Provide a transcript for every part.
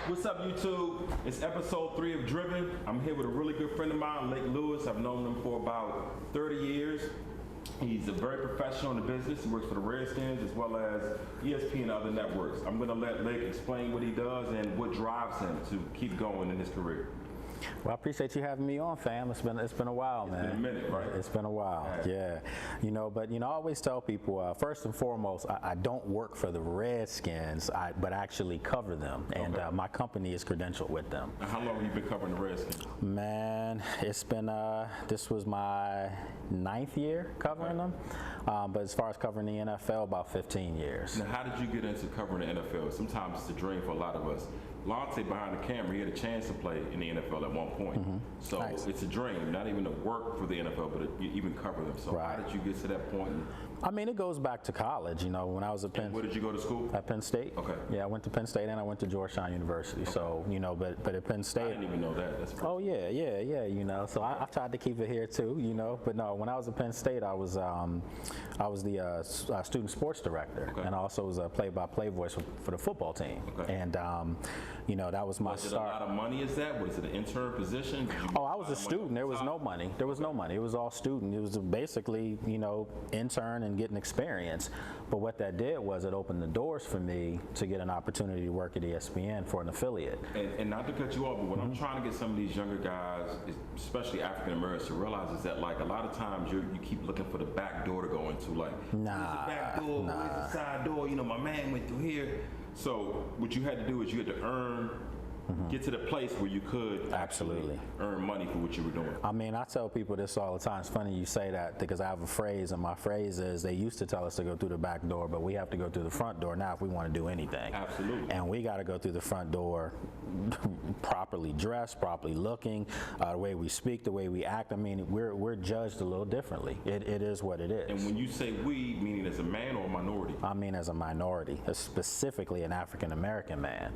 What's up, YouTube? It's episode 3 of Driven. I'm here with a really good friend of mine, Lake Lewis. I've known him for about 30 years. He's a very professional in the business. He works for the Redskins as well as ESPN and other networks. I'm going to let Lake explain what he does and what drives him to keep going in his career. Well, I appreciate you having me on, fam. It's been a while, man. It's been a minute, right? It's been a while, yeah. But I always tell people, first and foremost, I don't work for the Redskins, but actually cover them, and my company is credentialed with them. And how long have you been covering the Redskins? Man, it's been this was my 9th year covering them, but as far as covering the NFL, about 15 years. Now, how did you get into covering the NFL? Sometimes it's a dream for a lot of us. Lonte behind the camera, he had a chance to play in the NFL at one point. So nice. It's a dream, not even to work for the NFL, but you even cover them. So how did you get to that point? I mean, it goes back to college. When I was at Penn. Where did you go to school? At Penn State. Okay. Yeah, I went to Penn State and I went to Georgetown University. Okay. So but at Penn State. I didn't even know that. That's oh yeah. So I've tried to keep it here too. But no, when I was at Penn State, I was the student sports director, and I also was a play-by-play voice for the football team. Okay. And that was my start. Was it a lot of money? Is that? Was it an intern position? Oh, I was a student. There was no money. There was no money. It was all student. It was basically, intern and getting experience. But what that did was it opened the doors for me to get an opportunity to work at ESPN for an affiliate. And not to cut you off, but what I'm trying to get some of these younger guys, especially African Americans, to realize is that like a lot of times you keep looking for the back door to go into. Like, where's the back door? Where's the side door? My man went through here. So what you had to do is you had to earn, get to the place where you could absolutely earn money for what you were doing. I mean, I tell people this all the time. It's funny you say that because I have a phrase, and my phrase is they used to tell us to go through the back door, but we have to go through the front door now if we want to do anything. Absolutely. And we got to go through the front door properly dressed, properly looking, the way we speak, the way we act. I mean, we're judged a little differently. It is what it is. And when you say we, meaning as a man or a minority? I mean as a minority, specifically an African American man.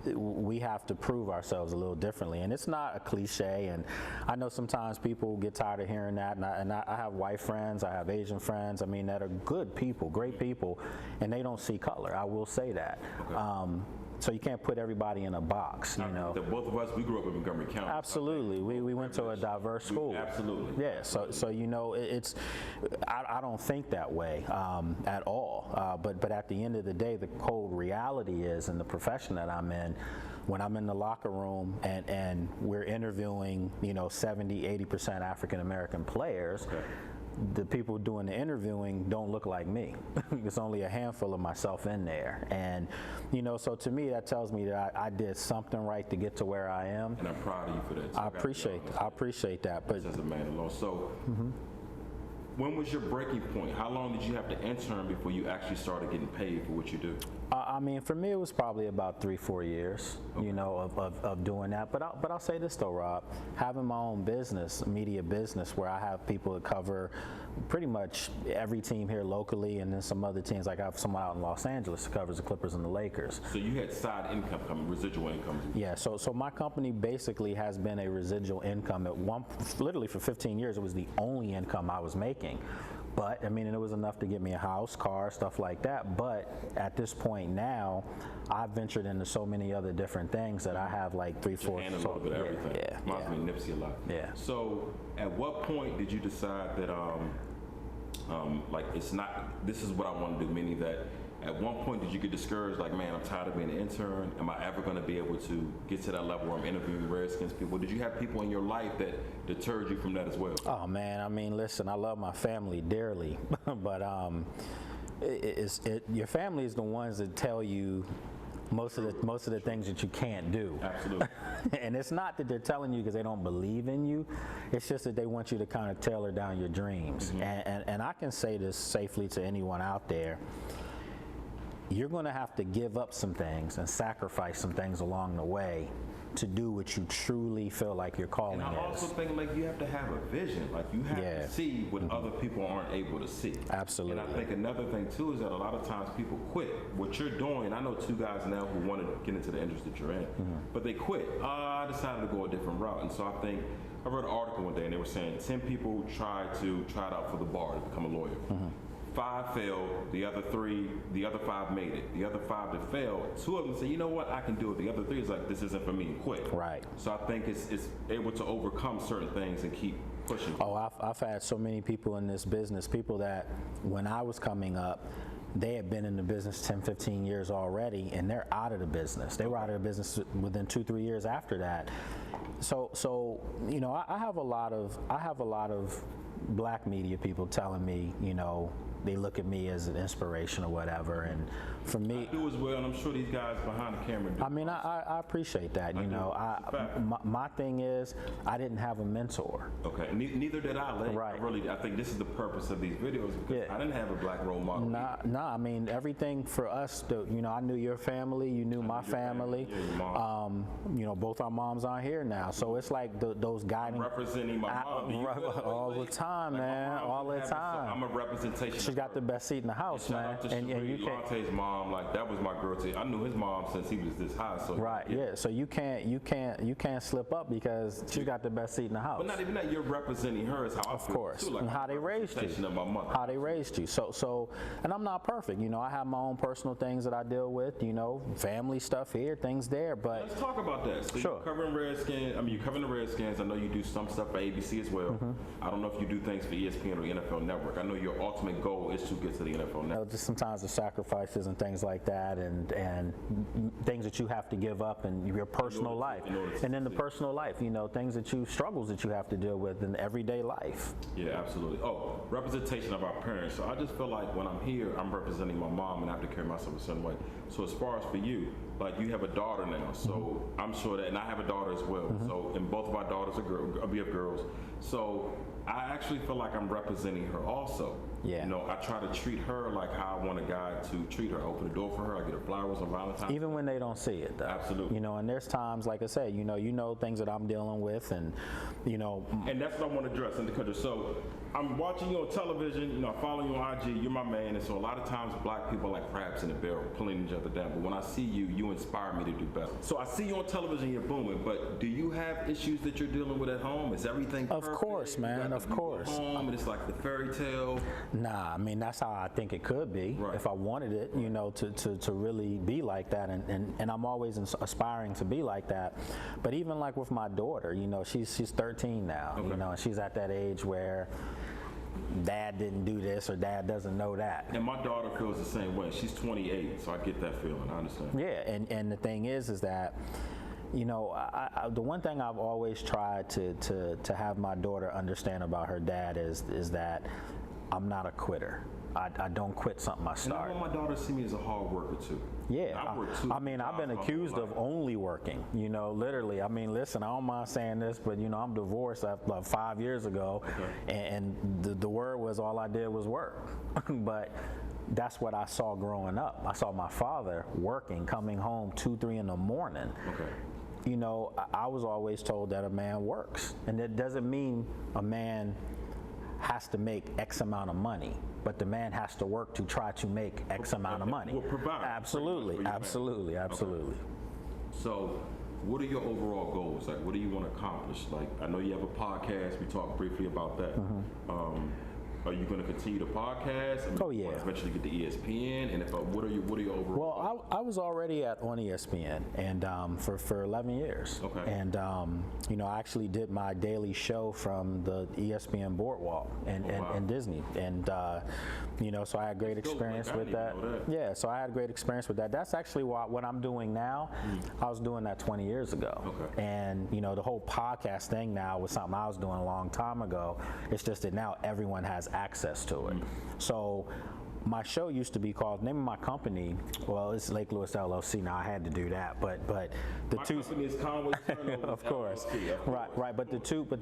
We have to prove ourselves a little differently, and it's not a cliche. And I know sometimes people get tired of hearing that. And I have white friends, I have Asian friends. I mean, that are good people, great people, and they don't see color. I will say that. Okay. So you can't put everybody in a box, Both of us, we grew up in Montgomery County. Absolutely, we went to a diverse school. Absolutely. Yeah. So it's I don't think that way at all. But at the end of the day, the cold reality is, in the profession that I'm in, when I'm in the locker room and we're interviewing 70-80% African American players. Okay. The people doing the interviewing don't look like me. It's only a handful of myself in there. And, so to me, that tells me that I did something right to get to where I am. And I'm proud of you for that. So I appreciate that. But as a man alone. So when was your breaking point? How long did you have to intern before you actually started getting paid for what you do? I mean, for me, it was probably about 3-4 years, of doing that. But I'll say this though, Rob, having my own business, media business, where I have people that cover pretty much every team here locally, and then some other teams. Like I have someone out in Los Angeles that covers the Clippers and the Lakers. So you had side income coming, residual income. Yeah. So my company basically has been a residual income. Literally for 15 years, it was the only income I was making. But I mean, it was enough to get me a house, car, stuff like that. But at this point now, I've ventured into so many other different things that I have like 3-4. And a little bit of everything. Yeah. Reminds me of Nipsey a lot. Yeah. So at what point did you decide that like it's not? This is what I want to do. Meaning that. At one point, did you get discouraged, like, man, I'm tired of being an intern? Am I ever going to be able to get to that level where I'm interviewing Redskins people? Did you have people in your life that deterred you from that as well? Oh, man, I mean, listen, I love my family dearly, but your family is the ones that tell you most of the things that you can't do. Absolutely. And it's not that they're telling you because they don't believe in you. It's just that they want you to kind of tailor down your dreams. And I can say this safely to anyone out there. You're going to have to give up some things and sacrifice some things along the way to do what you truly feel like your calling is. And I also think like you have to have a vision. Like you have to see what other people aren't able to see. Absolutely. And I think another thing too is that a lot of times people quit. What you're doing, I know 2 guys now who want to get into the industry that you're in, but they quit. I decided to go a different route. And so I think, I read an article one day and they were saying 10 people try it out for the bar to become a lawyer. 5 failed, the other 5 made it. The other 5 that failed, 2 of them say, you know what, I can do it. The other 3 is like, this isn't for me, and quit. Right. So I think it's able to overcome certain things and keep pushing. Oh, I've had so many people in this business, people that when I was coming up, they had been in the business 10, 15 years already, and they're out of the business. They were out of the business within 2-3 years after that. So you know, I have a lot of black media people telling me, you know, they look at me as an inspiration or whatever, and for me, I do as well, and I'm sure these guys behind the camera do. I mean, I appreciate that. You know, my thing is, I didn't have a mentor. Okay, neither did I. Right. I think this is the purpose of these videos, because I didn't have a black role model. Nah. I mean, everything for us. You know, I knew your family. You knew my family. Yeah, your mom. You know, both our moms aren't here now, so it's like those guiding. I'm representing my mom. All the time, man. All the time. I'm a representation. She's got the best seat in the house, man. And you can't. Lante's mom, like that was my girl too. I knew his mom since he was this high. So right, yeah. So you can't slip up because she's got the best seat in the house. But not even that. You're representing her is how I feel. Of course, too. Like, and how they raised you. Of my mother. How they raised you. So, and I'm not perfect. You know, I have my own personal things that I deal with. You know, family stuff here, things there. But let's talk about that. So sure. You're covering Redskins. I mean, you're covering the Redskins. I know you do some stuff for ABC as well. I don't know if you do things for ESPN or the NFL Network. I know your ultimate goal is to get to the NFL Network. Just sometimes the sacrifices and things like that, and things that you have to give up in your personal life, and in the personal life, you know, struggles that you have to deal with in everyday life. Yeah, absolutely. Oh, representation of our parents. So I just feel like when I'm here, I'm representing my mom, and I have to carry myself a certain way. So as far as for you, like you have a daughter now, so I'm sure that, and I have a daughter as well. So, and both of our daughters are girls. We have girls. So I actually feel like I'm representing her also. Yeah. You know, I try to treat her like how I want a guy to treat her. I open the door for her. I get her flowers on Valentine's. Even when they don't see it, though. Absolutely. You know, and there's times, like I said, you know things that I'm dealing with, and you know. And that's what I want to address in the country. So I'm watching you on television. You know, I follow you on IG. You're my man, and so a lot of times black people are like crabs in a barrel, pulling each other down. But when I see you, you inspire me to do better. So I see you on television. You're booming. But do you have issues that you're dealing with at home? Is everything perfect? Of course, man. Of course. Home, and it's like the fairy tale. Nah, I mean that's how I think it could be if I wanted it, you know, to really be like that, and I'm always aspiring to be like that. But even like with my daughter, you know, she's 13 now, you know, and she's at that age where dad didn't do this or dad doesn't know that. And my daughter feels the same way. She's 28, so I get that feeling. I understand. Yeah, and the thing is that, you know, the one thing I've always tried to have my daughter understand about her dad is that I'm not a quitter. I don't quit something I start. And I want my daughter to see me as a hard worker too. Yeah, I mean, I've been accused of only working, you know, literally. I mean, listen, I don't mind saying this, but, you know, I'm divorced like 5 years ago, and the word was all I did was work. But that's what I saw growing up. I saw my father working, coming home 2, 3 in the morning. You know, I was always told that a man works. And that doesn't mean a man has to make X amount of money, but the man has to work to try to make X amount of money. Well, provide. Absolutely. So what are your overall goals? Like, what do you want to accomplish? Like, I know you have a podcast. We talked briefly about that. Are you going to continue the podcast? I mean, Oh yeah. You want to eventually get to ESPN, and if what are your overall? Well, I was already on ESPN, and for 11 years. Okay. And you know, I actually did my daily show from the ESPN Boardwalk and Disney, and you know, so I had great experience with that. Yeah, so I had a great experience with that. That's actually what I'm doing now. I was doing that 20 years ago. Okay. And you know, the whole podcast thing now was something I was doing a long time ago. It's just that now everyone has access to it. So my show used to be called, name of my company, well, it's Lake Lewis LLC now. I had to do that, but the my two company is Convo. of course, right. But the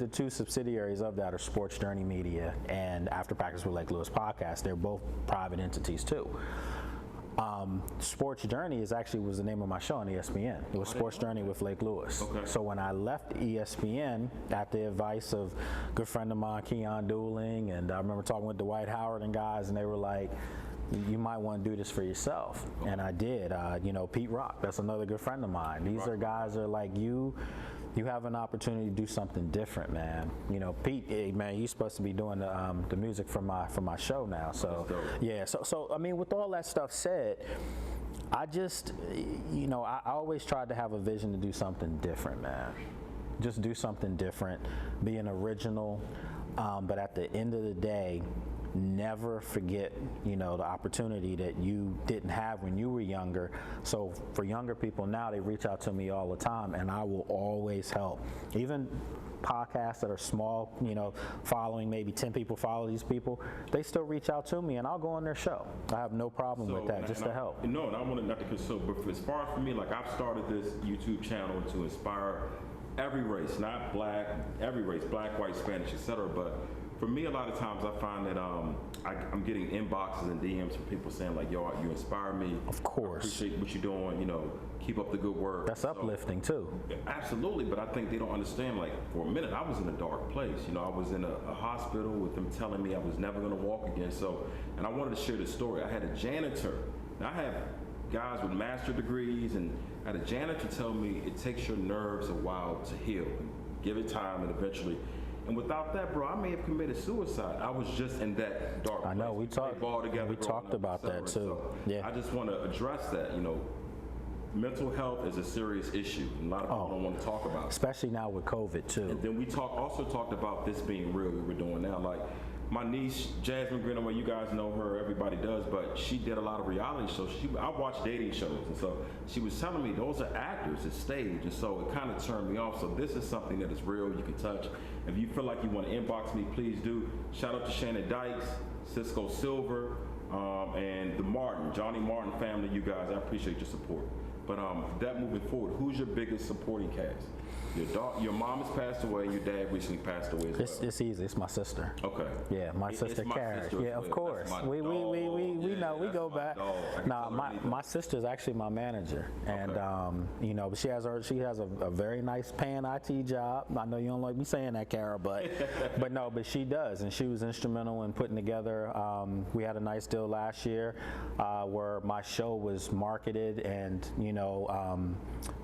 two subsidiaries of that are Sports Journey Media and After Practice with Lake Lewis Podcast. They're both private entities too. Sports Journey was the name of my show on ESPN. It was Sports Journey with Lake Lewis. Okay. So when I left ESPN, at the advice of a good friend of mine, Keon Dooling, and I remember talking with Dwight Howard and guys, and they were like, you might want to do this for yourself. And I did. You know, Pete Rock, that's another good friend of mine. These are guys that are like, you you have an opportunity to do something different, man. You know, Pete, hey, man, you're supposed to be doing the music for my show now. So yeah, so I mean, with all that stuff said, I just, you know, I always tried to have a vision to do something different, man. Just do something different, be an original, but at the end of the day, never forget, you know, the opportunity that you didn't have when you were younger. So for younger people now, they reach out to me all the time, and I will always help. Even podcasts that are small, you know, following, maybe 10 people follow these people, they still reach out to me, and I'll go on their show. I have no problem with that, just to help. No, and I want to not to consult, but as far as for me, like, I've started this YouTube channel to inspire every race, not black, every race, black, white, Spanish, etc. But for me, a lot of times I find that I'm getting inboxes and DMs from people saying like, "Yo, you inspire me. Of course. I appreciate what you're doing. You know, keep up the good work." That's uplifting too. Absolutely, but I think they don't understand. Like, for a minute, I was in a dark place. You know, I was in a hospital with them telling me I was never going to walk again. So, and I wanted to share this story. I had a janitor. Now, I have guys with master degrees, and I had a janitor tell me it takes your nerves a while to heal. Give it time, and eventually. And without that, bro, I may have committed suicide. I was just in that dark place. I know, we talked about that too. So yeah. I just want to address that, you know. Mental health is a serious issue. A lot of people don't want to talk about it. Especially now with COVID too. And then we also talked about this being real, we were doing now. Like, my niece, Jasmine Greenaway, you guys know her, everybody does, but she did a lot of reality shows. I watch dating shows, and so she was telling me those are actors, it's stage, and so it kind of turned me off. So this is something that is real, you can touch. If you feel like you want to inbox me, please do. Shout out to Shannon Dykes, Cisco Silver, and the Johnny Martin family, you guys, I appreciate your support. But that moving forward, who's your biggest supporting cast? Your mom has passed away, your dad recently passed away as well. It's easy. It's my sister. Okay. Yeah, my sister Karen. Yeah, of course. We know, we go back. Nah, my sister's actually my manager, and you know, she has a very nice paying IT job. I know you don't like me saying that, Kara, but but she does, and she was instrumental in putting together. We had a nice deal last year where my show was marketed, and you know,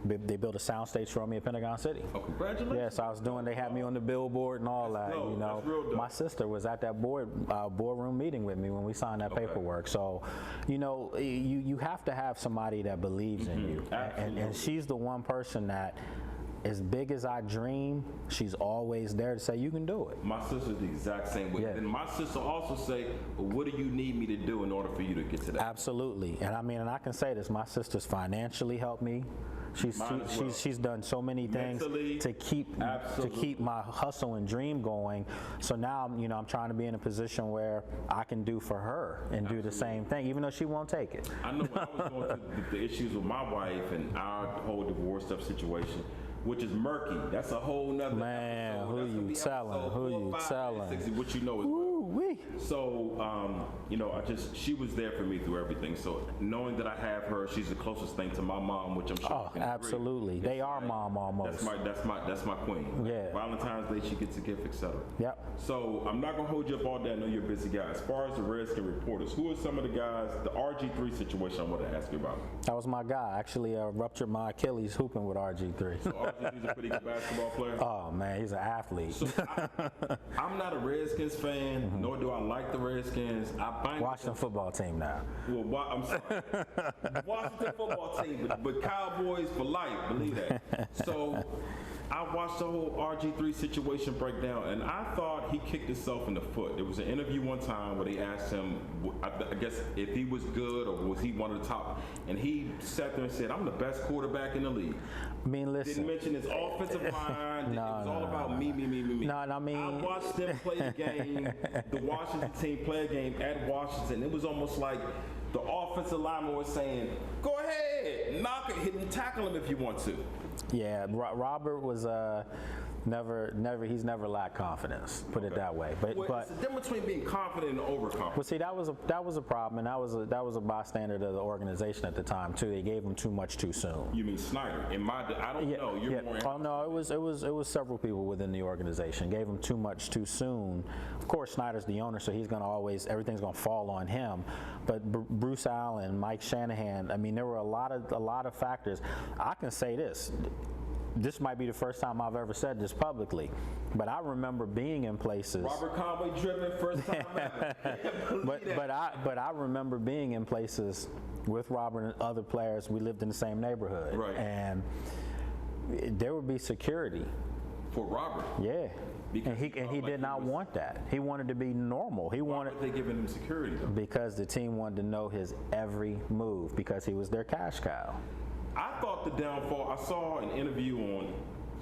they built a soundstage for me at Pentagon City. Oh, congratulations. Yes, I was doing. They had me on the billboard and all that. You know, my sister was at that boardroom meeting with me when we signed that paperwork. So, you know, you have to have somebody that believes in you, and she's the one person that, as big as I dream, she's always there to say you can do it. My sister's the exact same way. Yeah. And my sister also say, well, what do you need me to do in order for you to get to that? Absolutely, and I mean, and I can say this: my sister's financially helped me. She's done so many things to keep my hustle and dream going. So now, you know, I'm trying to be in a position where I can do for her and do the same thing, even though she won't take it. I know when I was going through the issues with my wife and our whole divorce stuff situation, which is murky. That's a whole nother man. episode. Who you telling? Who you telling? What you know is so, you know, she was there for me through everything. So knowing that I have her, she's the closest thing to my mom, which I'm sure you can absolutely. agree. They are mom almost. That's my queen. Yeah. Valentine's Day, she gets a gift, etc. Yep. So I'm not gonna hold you up all day. I know you're a busy guy. As far as the Redskin reporters, who are some of the guys? The RG3 situation I want to ask you about. That was my guy. Actually, ruptured my Achilles hooping with RG3. So RG3's a pretty good basketball player. Oh man, he's an athlete. So I'm not a Redskins fan, nor do I like the Redskins. Washington football team now. Well, I'm sorry. Washington football team, but Cowboys for life, believe that. So I watched the whole RG3 situation break down, and I thought he kicked himself in the foot. There was an interview one time where they asked him, I guess, if he was good or was he one of the top, and he sat there and said, I'm the best quarterback in the league. I mean, listen. Didn't mention his offensive line. It was all about me. No, I mean, I watched them play a game, the Washington team play a game at Washington. It was almost like the offensive lineman was saying, go ahead, knock it, hit and tackle him if you want to. Yeah, Robert was he's never lacked confidence, put it that way. But it's the difference between being confident and overconfident. Well, see, that was a problem, and that was a bystander to the organization at the time too. They gave him too much too soon. You mean Snyder? I don't know. You're more. Oh no, it was several people within the organization gave him too much too soon. Of course, Snyder's the owner, so he's going to everything's going to fall on him. But Bruce Allen, Mike Shanahan, I mean, there were a lot of factors. I can say this. this might be the first time I've ever said this publicly, but I remember being in places. Robert Conway driven, first time ever. but I remember being in places with Robert and other players. We lived in the same neighborhood, right? And there would be security for Robert. Yeah. Because he did not want that. He wanted to be normal. Why were they giving him security though? Because the team wanted to know his every move because he was their cash cow. I thought the downfall, I saw an interview on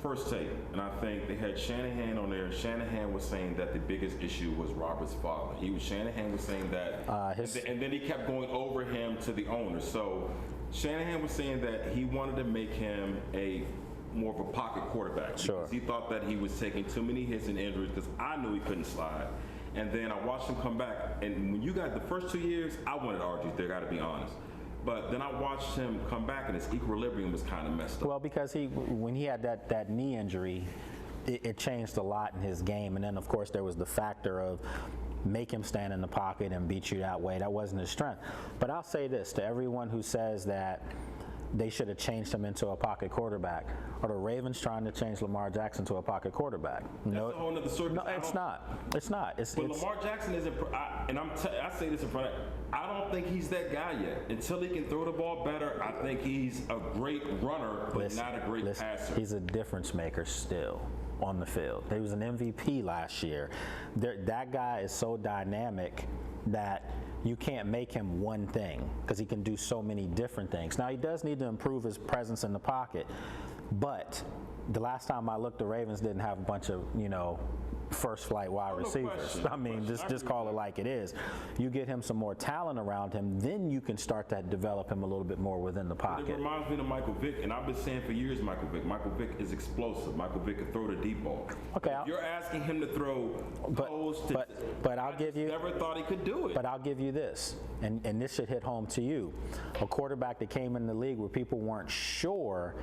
First Take, and I think they had Shanahan on there. Shanahan was saying that the biggest issue was Robert's father. Shanahan was saying that, and then he kept going over him to the owner. So Shanahan was saying that he wanted to make him more of a pocket quarterback. Sure. Because he thought that he was taking too many hits and injuries because I knew he couldn't slide. And then I watched him come back, and when you got the first 2 years, I wanted RG3, I got to be honest. But then I watched him come back, and his equilibrium was kind of messed up. Well, because when he had that knee injury, it changed a lot in his game. And then, of course, there was the factor of make him stand in the pocket and beat you that way. That wasn't his strength. But I'll say this to everyone who says that they should have changed him into a pocket quarterback. Are the Ravens trying to change Lamar Jackson to a pocket quarterback? That's a whole nother story. No, it's not. It's not. But Lamar Jackson isn't, I say this in front of, I don't think he's that guy yet. Until he can throw the ball better, I think he's a great runner, but not a great passer. He's a difference maker still on the field. He was an MVP last year. That guy is so dynamic that you can't make him one thing because he can do so many different things. Now, he does need to improve his presence in the pocket, but the last time I looked, the Ravens didn't have a bunch of, first flight wide receivers. I mean, just call it like it is. You get him some more talent around him, then you can start to develop him a little bit more within the pocket. It reminds me of Michael Vick, and I've been saying for years Michael Vick is explosive. Michael Vick can throw the deep ball. Okay. If you're asking him to throw but I'll give you. Never thought he could do it. But I'll give you this, and this should hit home to you. A quarterback that came in the league where people weren't sure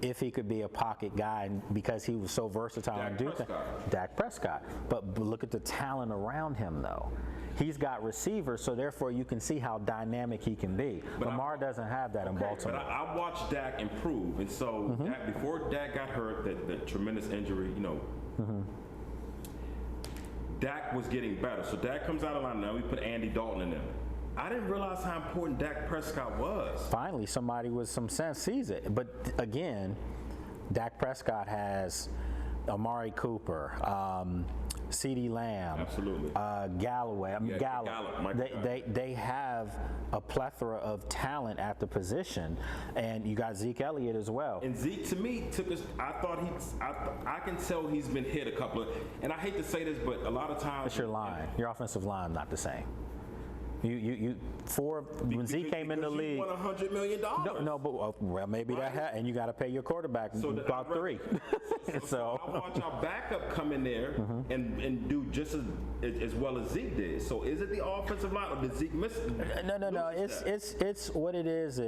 if he could be a pocket guy because he was so versatile and do things. Dak Prescott. But look at the talent around him, though. He's got receivers, so therefore you can see how dynamic he can be. But Lamar doesn't have that in Baltimore. But I watched Dak improve, and so before Dak got hurt, that tremendous injury, Dak was getting better. So Dak comes out of line now. We put Andy Dalton in there. I didn't realize how important Dak Prescott was. Finally, somebody with some sense sees it. But again, Dak Prescott has Amari Cooper, CeeDee Lamb, absolutely, Galloway. Gallup. They have a plethora of talent at the position, and you got Zeke Elliott as well. And Zeke, to me, took us. I can tell he's been hit a couple of. And I hate to say this, but a lot of times. It's your line. Your offensive line not the same. When Zeke came in the league, you won $100 million. No, but well, maybe that and you got to pay your quarterback about $3. So I watch our backup come in there and do just as well as Zeke did. So is it the offensive line or did Zeke miss it? No. It's what it is,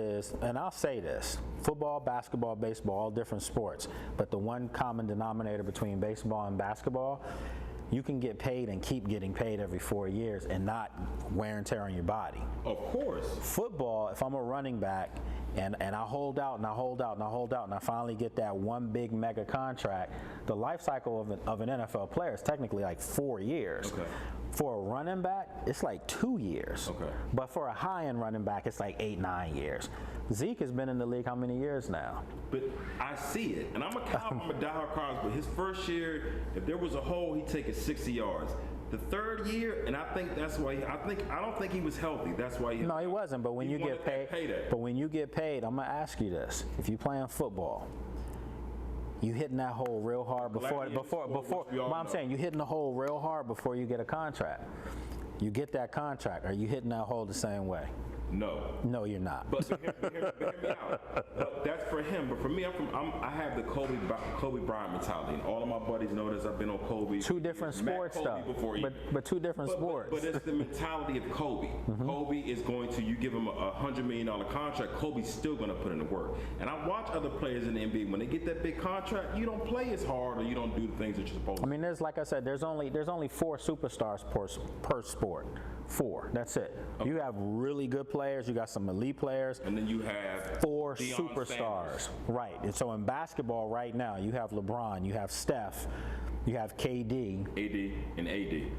and I'll say this: football, basketball, baseball, all different sports, but the one common denominator between baseball and basketball. You can get paid and keep getting paid every 4 years and not wear and tear on your body. Of course. Football, if I'm a running back and I hold out and I hold out and I hold out and I finally get that one big mega contract, the life cycle of an NFL player is technically like 4 years. Okay. For a running back, it's like 2 years. Okay. But for a high-end running back, it's like 8-9 years. Zeke has been in the league how many years now? But I see it, and I'm a diehard Cardinals, but his first year, if there was a hole, he'd take it 60 yards. The third year, and I think that's why. I don't think he was healthy. That's why. No, he wasn't. But when you get paid, I'm gonna ask you this: if you playing football, you hitting that hole real hard before. Well, I'm saying you hitting the hole real hard before you get a contract. You get that contract. Are you hitting that hole the same way? No, you're not. But hear me out. But that's for him. But for me, I have the Kobe Bryant mentality, and all of my buddies know this. I've been on Kobe. Two different sports, though. But two different sports. But it's the mentality of Kobe. Kobe is going to. You give him a $100 million contract. Kobe's still going to put in the work. And I watch other players in the NBA when they get that big contract. You don't play as hard, or you don't do the things that you're supposed to. I mean, there's only 4 superstars per sport. 4. That's it. Okay. You have really good players. You got some elite players. And then you have 4 Deion superstars. Sanders. Right. And so in basketball right now, you have LeBron, you have Steph, you have KD. AD and AD.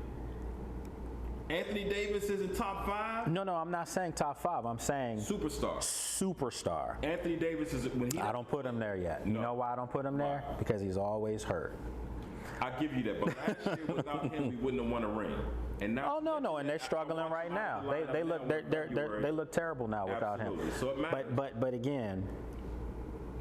Anthony Davis is in top 5? No, I'm not saying top 5. I'm saying superstar. Anthony Davis is when he. I don't put him there yet. No. You know why I don't put him there? Because he's always hurt. I give you that, but last year without him, we wouldn't have won a ring. And now, No, and they're struggling right now. They look terrible now without him. Absolutely. So it matters. But again,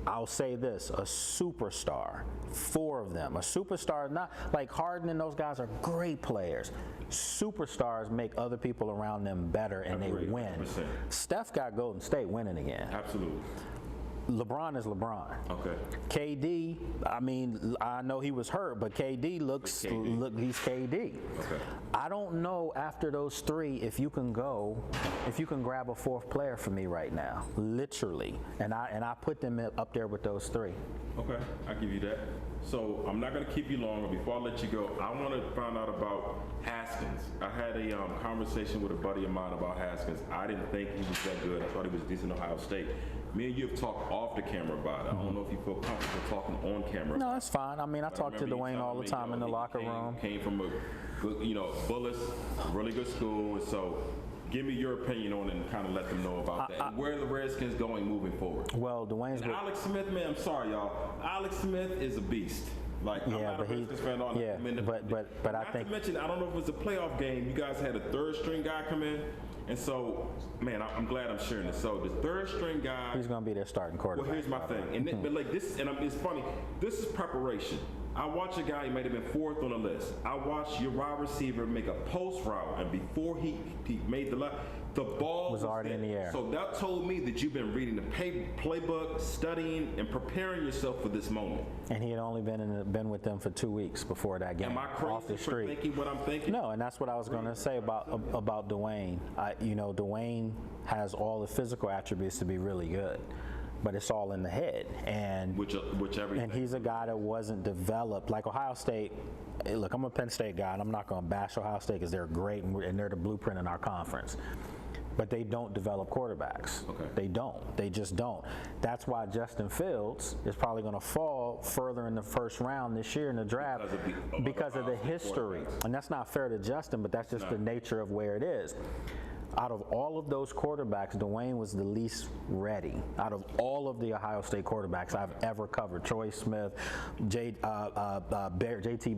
I'll say this: a superstar, 4 of them. A superstar, not like Harden and those guys are great players. Superstars make other people around them better, and Agreed, they win. 100%. Steph got Golden State winning again. Absolutely. LeBron is LeBron. Okay. KD, I mean, I know he was hurt, but KD he's KD. Okay. I don't know after those 3 if you can grab a 4th player for me right now, literally. And I put them up there with those 3. Okay, I give you that. So I'm not going to keep you long. Before I let you go, I want to find out about Haskins. I had a conversation with a buddy of mine about Haskins. I didn't think he was that good. I thought he was decent at Ohio State. Me and you have talked off the camera about it. I don't know if you feel comfortable talking on camera. No, it's fine. I mean, I talk to Dwayne all the time in the locker room. Came from a good, Bullis, really good school. And so give me your opinion on it and kind of let them know about that. And where are the Redskins going moving forward? Well, Dwayne's And Alex Smith, man, I'm sorry, y'all. Alex Smith is a beast. Like, I'm not a Redskins fan. But I think. Not to mention, I don't know if it was a playoff game. You guys had a 3rd string guy come in. And so, man, I'm glad I'm sharing this. So the 3rd string guy. He's going to be their starting quarterback. Well, here's my thing. And but like this, it's funny. This is preparation. I watch a guy, he might have been 4th on the list. I watched your wide receiver make a post route, and before he made the ball was already in the air. So that told me that you've been reading the playbook, studying, and preparing yourself for this moment. And he had only been with them for 2 weeks before that game. Am I crazy off the street. for thinking what I'm thinking? No, and that's what I was going to say about Dwayne. Dwayne has all the physical attributes to be really good, but it's all in the head. And which everything. And he's a guy that wasn't developed like Ohio State. Look, I'm a Penn State guy, and I'm not going to bash Ohio State because they're great and they're the blueprint in our conference. But they don't develop quarterbacks. Okay. They don't. They just don't. That's why Justin Fields is probably going to fall further in the 1st round this year in the draft because of the history. And that's not fair to Justin, but that's just the nature of where it is. Out of all of those quarterbacks, Dwayne was the least ready. Out of all of the Ohio State quarterbacks I've ever covered, Troy Smith, JT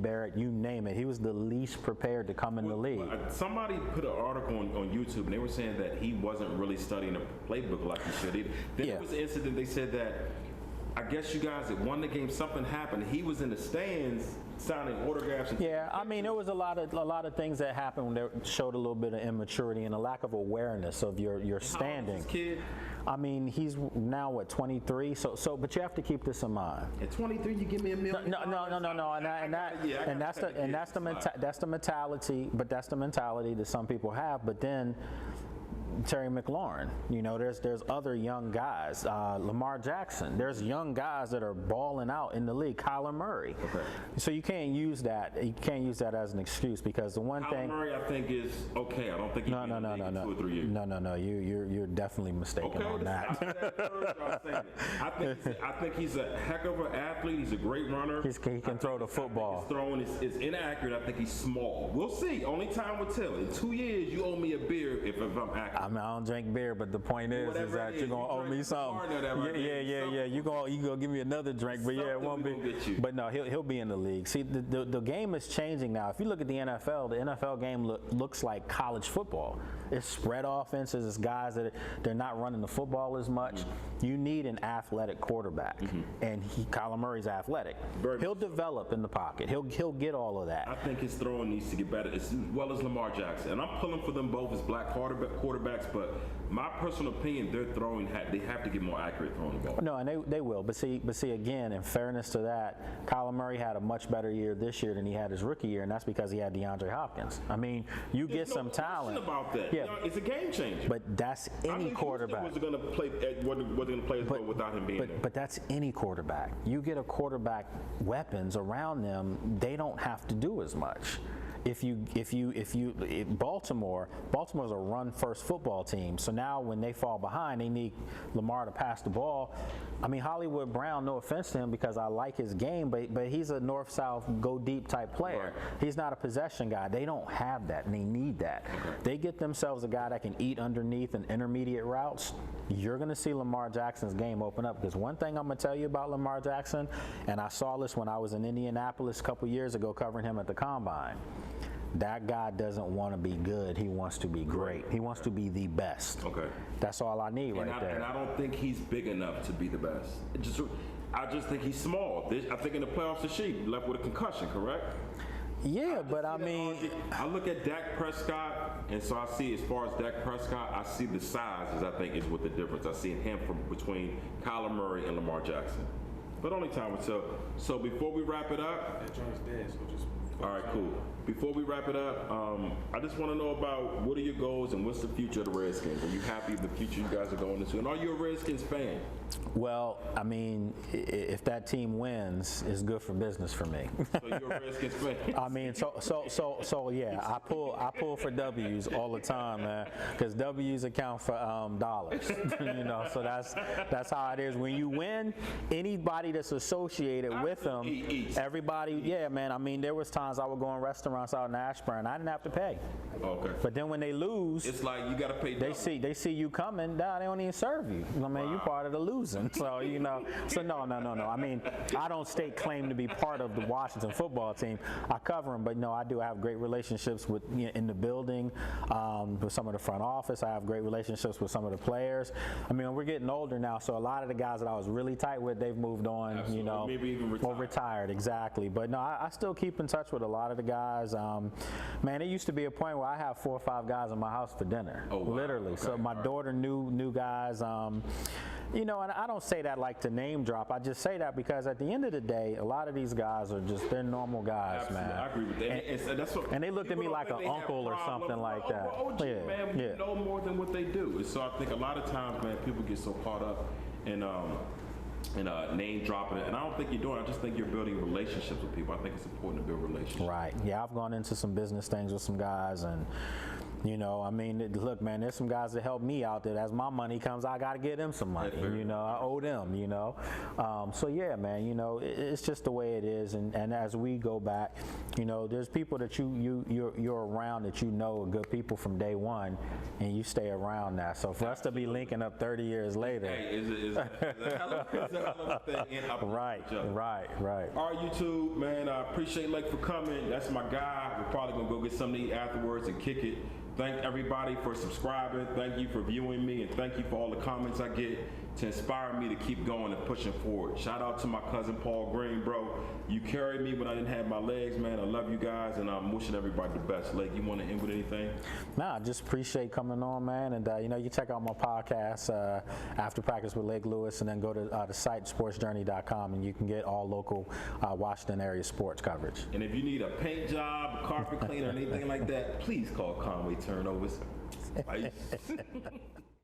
Barrett, you name it, he was the least prepared to come in the league. Somebody put an article on YouTube, and they were saying that he wasn't really studying a playbook like he should. Then there was an incident, they said that, I guess you guys had won the game, something happened. He was in the stands signing autographs. Yeah, I mean, there was a lot of things that happened that showed a little bit of immaturity and a lack of awareness of your standing. How old is this kid? I mean, he's now what, 23. So, but you have to keep this in mind. At 23, you give me $1 million. No, that's the mentality. But that's the mentality that some people have. But then Terry McLaurin, there's other young guys, Lamar Jackson. There's young guys that are balling out in the league. Kyler Murray. Okay. So you can't use that. You can't use that as an excuse because the one thing. Kyler Murray, I think, is okay. I don't think he's in the league in 2 or 3 years. No. You're definitely mistaken on that. I think he's a heck of an athlete. He's a great runner. He can throw the football. His throwing is inaccurate. I think he's small. We'll see. Only time will tell. In 2 years, you owe me a beer if I'm accurate. I mean, I don't drink beer, but the point is that you're gonna owe me something. Yeah. You gonna give me another drink, but yeah, it won't be. But no, he'll be in the league. See, the game is changing now. If you look at the NFL game looks like college football. It's spread offenses. It's guys that they're not running the football as much. Mm-hmm. You need an athletic quarterback, and Kyler Murray's athletic. He'll develop in the pocket. He'll get all of that. I think his throwing needs to get better, as well as Lamar Jackson. And I'm pulling for them both as black quarterbacks, but my personal opinion, their throwing they have to get more accurate throwing the ball. No, and they will. But see again, in fairness to that, Kyler Murray had a much better year this year than he had his rookie year, and that's because he had DeAndre Hopkins. I mean, There's get some talent about that. Yeah, it's a game changer. But that's any quarterback. Wasn't going to play as well without him being there. But that's any quarterback. You get a quarterback weapons around them, they don't have to do as much. Baltimore's a run-first football team. So now when they fall behind, they need Lamar to pass the ball. I mean, Hollywood Brown, no offense to him because I like his game, but he's a north-south, go-deep type player. Right. He's not a possession guy. They don't have that, and they need that. Okay. They get themselves a guy that can eat underneath and intermediate routes. You're going to see Lamar Jackson's game open up, because one thing I'm going to tell you about Lamar Jackson, and I saw this when I was in Indianapolis a couple years ago covering him at the Combine, that guy doesn't want to be good. He wants to be great. He wants to be the best. Okay. That's all I need right there. And I don't think he's big enough to be the best. I just think he's small. I think in the playoffs, the Sheep left with a concussion, correct? Yeah, but I mean, I look at Dak Prescott, and so I see, as far as Dak Prescott, I see the size as I think is what the difference. I see him between Kyler Murray and Lamar Jackson. But only time will tell. So before we wrap it up, That joint's dead, so just. all right, cool. Before we wrap it up, I just want to know about what are your goals and what's the future of the Redskins? Are you happy with the future you guys are going into? And are you a Redskins fan? well, I mean, if that team wins, it's good for business for me. So you're a Redskins fan? I mean, so yeah, I pull for W's all the time, man, because W's account for dollars, you know. So that's how it is. When you win, anybody that's associated with them, everybody, yeah, man. I mean, there was times I would go in restaurants out in Ashburn, I didn't have to pay. Okay. But then when they lose, It's like you got to pay they double. see you coming, nah, they don't even serve you. I mean, you part of the losing. So, you know, so no. I mean, I don't state claim to be part of the Washington football team. I cover them, but no, I do have great relationships with, you know, in the building, with some of the front office. I have great relationships with some of the players. I mean, we're getting older now, so a lot of the guys that I was really tight with, they've moved on, Absolutely. you know. Maybe even Or retired, exactly. But no, I still keep in touch with a lot of the guys. Man, it used to be a point where I have 4 or 5 guys in my house for dinner, Oh, wow. literally. Okay. So my daughter knew guys. You know, and I don't say that like to name drop. I just say that because at the end of the day, a lot of these guys are just, they're normal guys, Absolutely, man. I agree with that. And that's what, and they looked at me people like don't an think they have uncle or problems. something like that. Oh, OG, Yeah, man, yeah. you know more than what they do. And so I think a lot of times, man, people get so caught up in name dropping it. And I don't think you're doing it. I just think you're building relationships with people. I think it's important to build relationships. Right. Yeah, I've gone into some business things with some guys, and you know, I mean, look, man, there's some guys that help me out there. As my money comes, I got to give them some money. That's fair. You know, I owe them, you know. So, yeah, man, you know, it's just the way it is. And as we go back, you know, there's people that you're around that you know are good people from day one, and you stay around that. So for us to be linking up 30 years later. Hey, is a hell of a thing. And I Right. All right, YouTube, man, I appreciate Lake for coming. That's my guy. We're probably going to go get something to eat afterwards and kick it. Thank everybody for subscribing. Thank you for viewing me, and thank you for all the comments I get to inspire me to keep going and pushing forward. Shout out to my cousin Paul Green, bro. You carried me when I didn't have my legs, man. I love you guys, and I'm wishing everybody the best. Lake, you want to end with anything? Nah, just appreciate coming on, man. And, you know, you check out my podcast, After Practice with Lake Lewis, and then go to the site, sportsjourney.com, and you can get all local Washington area sports coverage. And if you need a paint job, a carpet cleaner, anything like that, please call Conway Turnovers. Bye.